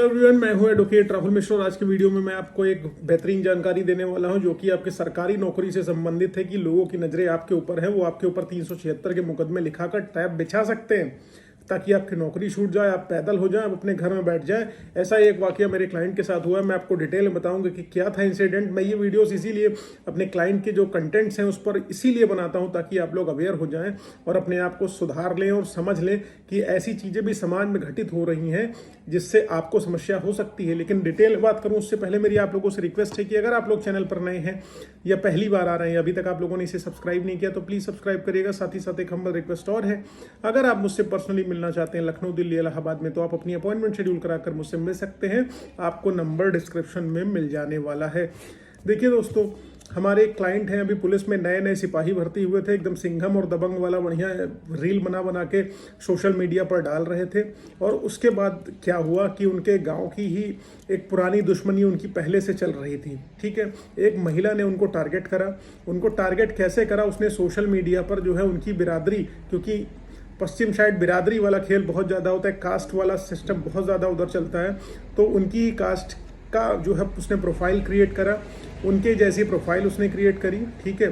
Everyone, मैं हूं advocate Rahul Mishra और आज की वीडियो में मैं आपको एक बेहतरीन जानकारी देने वाला हूं जो कि आपके सरकारी नौकरी से संबंधित है कि लोगों की नजरें आपके ऊपर है, वो आपके ऊपर 376 के मुकदमे लिखाकर टैब बिछा सकते हैं ताकि आपकी नौकरी छूट जाए, आप पैदल हो जाए, आप अपने घर में बैठ जाए। ऐसा एक वाकया मेरे क्लाइंट के साथ हुआ है। मैं आपको डिटेल में बताऊंगा कि क्या था इंसिडेंट। मैं ये वीडियोस इसीलिए अपने क्लाइंट के जो कंटेंट्स हैं उस पर इसीलिए बनाता हूं ताकि आप लोग अवेयर हो जाएं और अपने आप को सुधार लें और समझ लें कि ऐसी चीज़ें भी समाज में घटित हो रही हैं जिससे आपको समस्या हो सकती है। लेकिन डिटेल में बात करूं उससे पहले मेरी आप लोगों से रिक्वेस्ट है कि अगर आप लोग चैनल पर नए हैं या पहली बार आ रहे हैं, अभी तक आप लोगों ने इसे सब्सक्राइब नहीं किया तो प्लीज़ सब्सक्राइब करिएगा। साथ ही साथ एक हम्बल रिक्वेस्ट और है, अगर आप मुझसे पर्सनली मिलना चाहते हैं लखनऊ, दिल्ली, इलाहाबाद में, तो आप अपनी अपॉइंटमेंट शेड्यूल कराकर मुझसे मिल सकते हैं। आपको नंबर डिस्क्रिप्शन में मिल जाने वाला है। देखिए दोस्तों, हमारे एक क्लाइंट हैं, अभी पुलिस में नए नए सिपाही भर्ती हुए थे, एकदम सिंघम और दबंग वाला बढ़िया रील बना के सोशल मीडिया पर डाल रहे थे। और उसके बाद क्या हुआ कि उनके गांव की ही एक पुरानी दुश्मनी उनकी पहले से चल रही थी। ठीक है, एक महिला ने उनको टारगेट करा। उनको टारगेट कैसे करा? उसने सोशल मीडिया पर जो है उनकी बिरादरी, क्योंकि पश्चिम साइड बिरादरी वाला खेल बहुत ज़्यादा होता है, कास्ट वाला सिस्टम बहुत ज़्यादा उधर चलता है, तो उनकी कास्ट का जो है उसने प्रोफाइल क्रिएट करा, उनके जैसी प्रोफाइल उसने क्रिएट करी। ठीक है,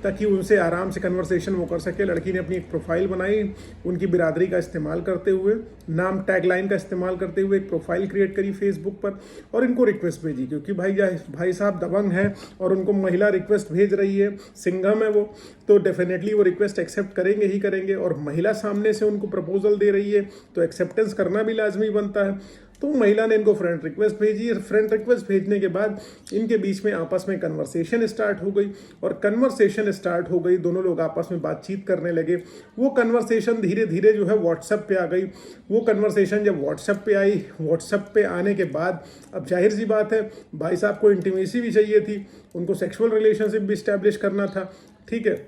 ताकि उनसे आराम से कन्वर्सेशन वो कर सके। लड़की ने अपनी एक प्रोफाइल बनाई, उनकी बिरादरी का इस्तेमाल करते हुए, नाम टैगलाइन का इस्तेमाल करते हुए एक प्रोफाइल क्रिएट करी फेसबुक पर और इनको रिक्वेस्ट भेजी। क्योंकि भाई साहब दबंग है और उनको महिला रिक्वेस्ट भेज रही है, सिंघम है वो, तो डेफिनेटली वो रिक्वेस्ट एक्सेप्ट करेंगे ही करेंगे। और महिला सामने से उनको प्रपोजल दे रही है तो एक्सेप्टेंस करना भी लाजमी बनता है। तो महिला ने इनको फ्रेंड रिक्वेस्ट भेजी। फ्रेंड रिक्वेस्ट भेजने के बाद इनके बीच में आपस में कन्वर्सेशन स्टार्ट हो गई और कन्वर्सेशन स्टार्ट हो गई, दोनों लोग आपस में बातचीत करने लगे। वो कन्वर्सेशन धीरे धीरे जो है व्हाट्सएप पे आ गई। वो कन्वर्सेशन जब व्हाट्सएप पे आई, व्हाट्सएप पे आने के बाद अब जाहिर सी बात है भाई साहब को इंटीमेसी भी चाहिए थी, उनको सेक्सुअल रिलेशनशिप भी इस्टेब्लिश करना था। ठीक है,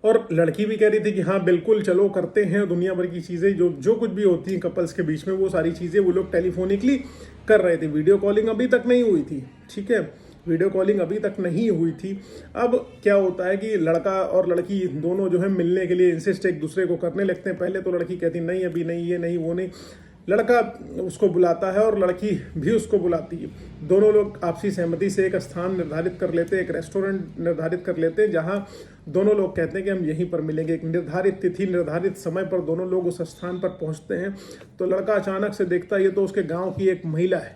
और लड़की भी कह रही थी कि हाँ बिल्कुल चलो करते हैं। दुनिया भर की चीज़ें जो कुछ भी होती हैं कपल्स के बीच में, वो सारी चीज़ें वो लोग टेलीफोनिकली कर रहे थे। वीडियो कॉलिंग अभी तक नहीं हुई थी। ठीक है, वीडियो कॉलिंग अभी तक नहीं हुई थी। अब क्या होता है कि लड़का और लड़की दोनों जो है मिलने के लिए इंसिस्ट एक दूसरे को करने लगते हैं। पहले तो लड़की कहती नहीं अभी नहीं, ये नहीं वो नहीं, लड़का उसको बुलाता है और लड़की भी उसको बुलाती है। दोनों लोग आपसी सहमति से एक स्थान निर्धारित कर लेते हैं, एक रेस्टोरेंट निर्धारित कर लेते हैं जहां दोनों लोग कहते हैं कि हम यहीं पर मिलेंगे। एक निर्धारित तिथि, निर्धारित समय पर दोनों लोग उस स्थान पर पहुंचते हैं। तो लड़का अचानक से देखता है ये तो उसके गांव की एक महिला है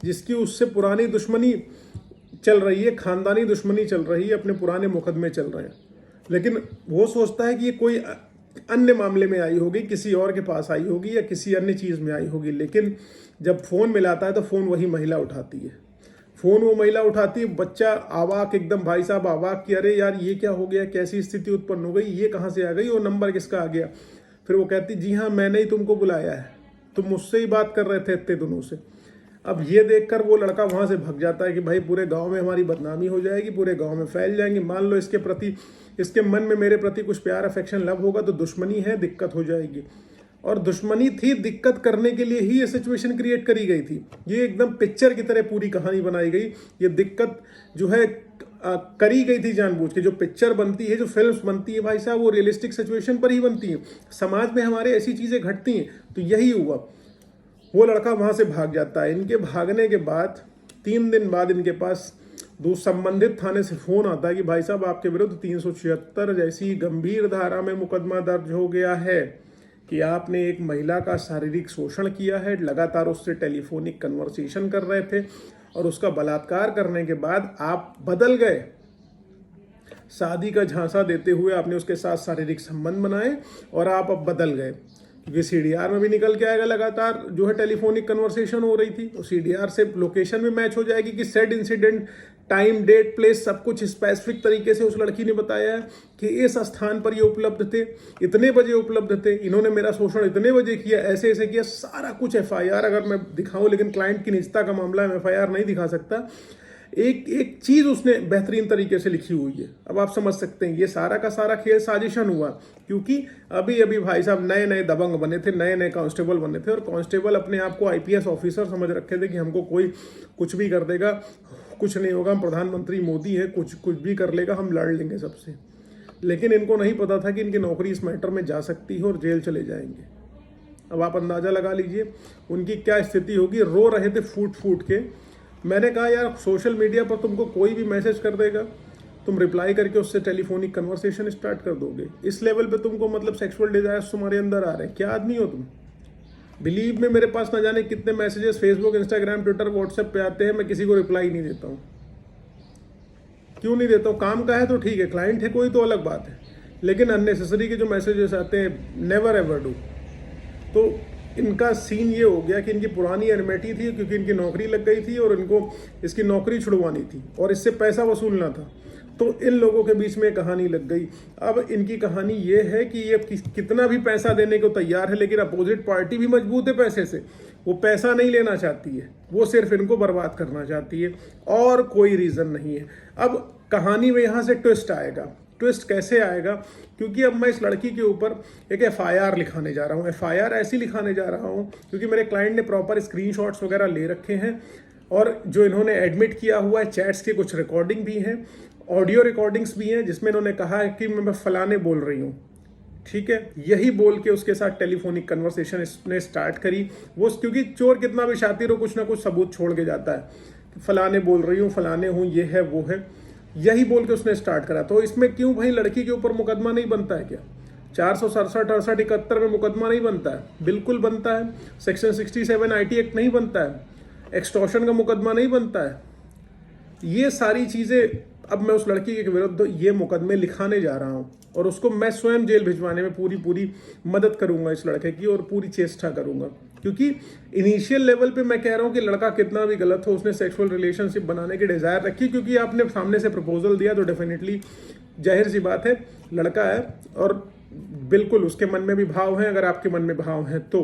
जिसकी उससे पुरानी दुश्मनी चल रही है, खानदानी दुश्मनी चल रही है, अपने पुराने मुकदमे चल रहे हैं। लेकिन वो सोचता है कि ये कोई अन्य मामले में आई होगी, किसी और के पास आई होगी या किसी अन्य चीज़ में आई होगी। लेकिन जब फ़ोन मिलाता है तो फ़ोन वही महिला उठाती है। फ़ोन वो महिला उठाती है। बच्चा आवाक, एकदम भाई साहब आवाक कि अरे यार ये क्या हो गया, कैसी स्थिति उत्पन्न हो गई, ये कहाँ से आ गई, वो नंबर किसका आ गया। फिर वो कहती जी हाँ मैंने ही तुमको बुलाया है, तुम मुझसे ही बात कर रहे थे इतने दिनों से। अब ये देखकर वो लड़का वहाँ से भाग जाता है कि भाई पूरे गांव में हमारी बदनामी हो जाएगी, पूरे गांव में फैल जाएंगी। मान लो इसके प्रति, इसके मन में मेरे प्रति कुछ प्यार अफेक्शन लव होगा तो दुश्मनी है, दिक्कत हो जाएगी। और दुश्मनी थी, दिक्कत करने के लिए ही ये सिचुएशन क्रिएट करी गई थी। ये एकदम पिक्चर की तरह पूरी कहानी बनाई गई। ये दिक्कत जो है करी गई थी जानबूझ के। जो पिक्चर बनती है, जो फिल्म्स बनती है भाई साहब, वो रियलिस्टिक सिचुएशन पर ही बनती है। समाज में हमारे ऐसी चीज़ें घटती हैं। तो यही हुआ, वो लड़का वहाँ से भाग जाता है। इनके भागने के बाद 3 दिन बाद इनके पास संबंधित थाने से फ़ोन आता है कि भाई साहब आपके विरुद्ध 376 जैसी गंभीर धारा में मुकदमा दर्ज हो गया है कि आपने एक महिला का शारीरिक शोषण किया है, लगातार उससे टेलीफोनिक कन्वर्सेशन कर रहे थे और उसका बलात्कार करने के बाद आप बदल गए। शादी का झांसा देते हुए आपने उसके साथ शारीरिक संबंध बनाए और आप अब बदल गए। क्योंकि सीडीआर में भी निकल के आएगा, लगातार जो है टेलीफोनिक कन्वर्सेशन हो रही थी, तो सीडीआर से लोकेशन में मैच हो जाएगी कि said incident, time, date, place सब कुछ स्पेसिफिक तरीके से उस लड़की ने बताया है कि इस स्थान पर ये उपलब्ध थे, इतने बजे उपलब्ध थे, इन्होंने मेरा शोषण इतने बजे किया, ऐसे ऐसे किया, सारा कुछ एफआईआर अगर मैं दिखाऊं, लेकिन क्लाइंट की निजता का मामला है, मैं एफआईआर नहीं दिखा सकता। एक एक चीज उसने बेहतरीन तरीके से लिखी हुई है। अब आप समझ सकते हैं ये सारा का सारा खेल साजिशन हुआ, क्योंकि अभी अभी भाई साहब नए नए दबंग बने थे, नए नए कांस्टेबल बने थे और कांस्टेबल अपने आप को आईपीएस ऑफिसर समझ रखे थे कि हमको कोई कुछ भी कर देगा, कुछ नहीं होगा, हम प्रधानमंत्री मोदी है, कुछ भी कर लेगा, हम लड़ लेंगे सबसे। लेकिन इनको नहीं पता था कि इनकी नौकरी इस मैटर में जा सकती है और जेल चले जाएंगे। अब आप अंदाज़ा लगा लीजिए उनकी क्या स्थिति होगी। रो रहे थे फूट फूट के। मैंने कहा यार सोशल मीडिया पर तुमको कोई भी मैसेज कर देगा, तुम रिप्लाई करके उससे टेलीफोनिक कन्वर्सेशन स्टार्ट कर दोगे। इस लेवल पे तुमको मतलब सेक्सुअल डिजायर्स तुम्हारे अंदर आ रहे हैं। क्या आदमी हो तुम? बिलीव में मेरे पास ना जाने कितने messages Facebook, Instagram, Twitter, WhatsApp पे आते हैं, मैं किसी को रिप्लाई नहीं देता हूँ। क्यों नहीं देता हूँ? काम का है तो ठीक है, क्लाइंट है कोई तो अलग बात है, लेकिन अननेसेसरी के जो मैसेजेस आते हैं नेवर एवर डू। तो इनका सीन ये हो गया कि इनकी पुरानी एनमिटी थी क्योंकि इनकी नौकरी लग गई थी और इनको इसकी नौकरी छुड़वानी थी और इससे पैसा वसूलना था। तो इन लोगों के बीच में कहानी लग गई। अब इनकी कहानी ये है कि ये कितना भी पैसा देने को तैयार है, लेकिन अपोजिट पार्टी भी मजबूत है पैसे से। वो पैसा नहीं लेना चाहती है, वो सिर्फ इनको बर्बाद करना चाहती है और कोई रीज़न नहीं है। अब कहानी में यहाँ से ट्विस्ट आएगा। ट्विस्ट कैसे आएगा? क्योंकि अब मैं इस लड़की के ऊपर एक FIR लिखाने जा रहा हूँ। FIR ऐसी लिखाने जा रहा हूँ क्योंकि मेरे क्लाइंट ने प्रॉपर स्क्रीनशॉट्स वगैरह ले रखे हैं और जो इन्होंने एडमिट किया हुआ है, चैट्स की कुछ रिकॉर्डिंग भी हैं, ऑडियो रिकॉर्डिंग्स भी हैं, जिसमें इन्होंने कहा है कि मैं फलाने बोल रही हूँ। ठीक है, यही बोल के उसके साथ टेलीफोनिक कन्वर्सेशन इसने स्टार्ट करी। वो क्योंकि चोर कितना भी शातिर हो, कुछ ना कुछ सबूत छोड़ के जाता है। फलाने बोल रही हूँ, फलाने हूँ, ये है वो है, यही बोल के उसने स्टार्ट करा। तो इसमें क्यों भाई लड़की के ऊपर मुकदमा नहीं बनता है क्या? 467, 68, 71 में मुकदमा नहीं बनता है? बिल्कुल बनता है। सेक्शन 67 IT एक्ट नहीं बनता है? एक्सटॉर्शन का मुकदमा नहीं बनता है? ये सारी चीज़ें अब मैं उस लड़की के विरुद्ध ये मुकदमे लिखाने जा रहा हूँ और उसको मैं स्वयं जेल भिजवाने में पूरी मदद करूंगा इस लड़के की और पूरी चेष्टा करूंगा। क्योंकि इनिशियल लेवल पे मैं कह रहा हूँ कि लड़का कितना भी गलत हो, उसने सेक्सुअल रिलेशनशिप बनाने की डिज़ायर रखी, क्योंकि आपने सामने से प्रपोजल दिया तो डेफिनेटली जाहिर सी बात है लड़का है और बिल्कुल उसके मन में भी भाव हैं, अगर आपके मन में भाव हैं तो।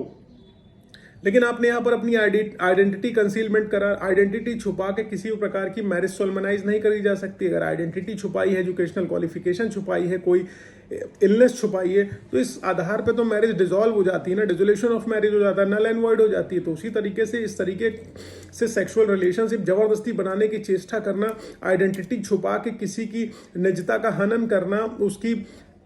लेकिन आपने यहाँ पर अपनी आइडेंटिटी कंसीलमेंट करा, आइडेंटिटी छुपा के किसी भी प्रकार की मैरिज सोलमनाइज नहीं करी जा सकती। अगर आइडेंटिटी छुपाई है, एजुकेशनल क्वालिफिकेशन छुपाई है, कोई इलनेस छुपाई है, तो इस आधार पे तो मैरिज डिसॉल्व हो जाती है ना, डिसोल्यूशन ऑफ मैरिज हो जाता है, नल एंड वॉइड हो जाती है। तो उसी तरीके से इस तरीके से सेक्सुअल रिलेशनशिप जबरदस्ती बनाने की चेष्टा करना, आइडेंटिटी छुपा के किसी की निजता का हनन करना, उसकी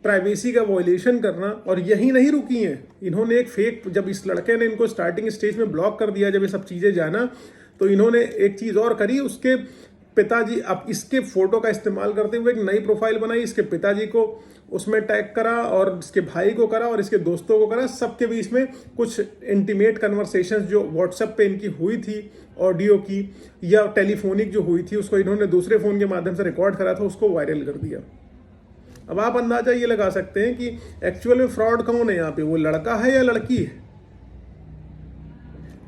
प्राइवेसी का वॉयलेशन करना। और यही नहीं रुकी हैं, इन्होंने एक फेक, जब इस लड़के ने इनको स्टार्टिंग स्टेज में ब्लॉक कर दिया, जब ये सब चीज़ें जाना, तो इन्होंने एक चीज़ और करी। उसके पिताजी, अब इसके फोटो का इस्तेमाल करते हुए एक नई प्रोफाइल बनाई, इसके पिताजी को उसमें टैग करा और इसके भाई को करा और इसके दोस्तों को करा। सबके बीच में कुछ इंटीमेट कन्वर्सेशंस जो व्हाट्सएप पे इनकी हुई थी, ऑडियो की या टेलीफोनिक जो हुई थी, उसको इन्होंने दूसरे फ़ोन के माध्यम से रिकॉर्ड करा था, उसको वायरल कर दिया। अब आप अंदाजा ये लगा सकते हैं कि एक्चुअल में फ्रॉड कौन है यहाँ पे, वो लड़का है या लड़की है।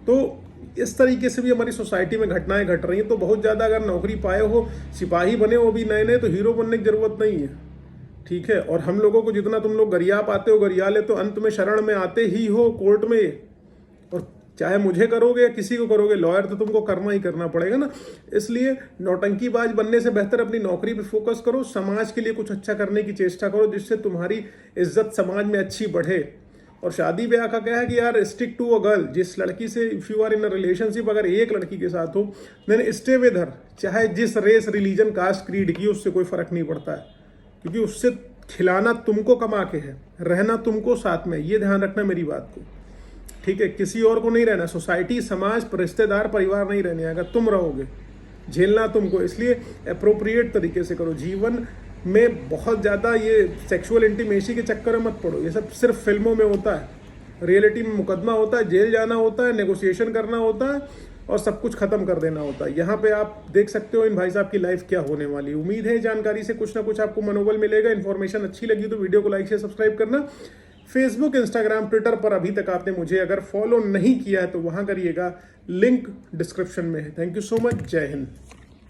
तो इस तरीके से भी हमारी सोसाइटी में घटनाएं घट रही हैं। तो बहुत ज़्यादा अगर नौकरी पाए हो, सिपाही बने हो भी नए नए, तो हीरो बनने की जरूरत नहीं है। ठीक है, और हम लोगों को जितना तुम लोग गरिया पाते हो गरिया ले, तो अंत में शरण में आते ही हो कोर्ट में। और चाहे मुझे करोगे या किसी को करोगे, लॉयर तो तुमको करना ही करना पड़ेगा ना। इसलिए नौटंकीबाज बनने से बेहतर अपनी नौकरी पे फोकस करो, समाज के लिए कुछ अच्छा करने की चेष्टा करो, जिससे तुम्हारी इज्जत समाज में अच्छी बढ़े। और शादी ब्याह का क्या है कि यार स्टिक टू अ गर्ल। जिस लड़की से if you are in a relationship, अगर एक लड़की के साथ हो, देन स्टे विद हर, चाहे जिस रेस, रिलीजन, कास्ट, क्रीड की, उससे कोई फर्क नहीं पड़ता है, क्योंकि उससे खिलाना तुमको कमा के है, रहना तुमको साथ में। ये ध्यान रखना मेरी बात को, ठीक है। किसी और को नहीं रहना, सोसाइटी, समाज, रिश्तेदार, परिवार नहीं रहने आएगा, तुम रहोगे, झेलना तुमको। इसलिए अप्रोप्रिएट तरीके से करो। जीवन में बहुत ज़्यादा ये सेक्सुअल इंटीमेसी के चक्कर में मत पड़ो। ये सब सिर्फ फिल्मों में होता है, रियलिटी में मुकदमा होता है, जेल जाना होता है, नेगोशिएशन करना होता है और सब कुछ खत्म कर देना होता है। यहाँ पे आप देख सकते हो इन भाई साहब की लाइफ क्या होने वाली। उम्मीद है जानकारी से कुछ ना कुछ आपको मनोबल मिलेगा। इन्फॉर्मेशन अच्छी लगी तो वीडियो को लाइक से सब्सक्राइब करना। फेसबुक, इंस्टाग्राम, ट्विटर पर अभी तक आपने मुझे अगर फॉलो नहीं किया है तो वहां करिएगा, लिंक डिस्क्रिप्शन में है। Thank you so much. जय हिंद।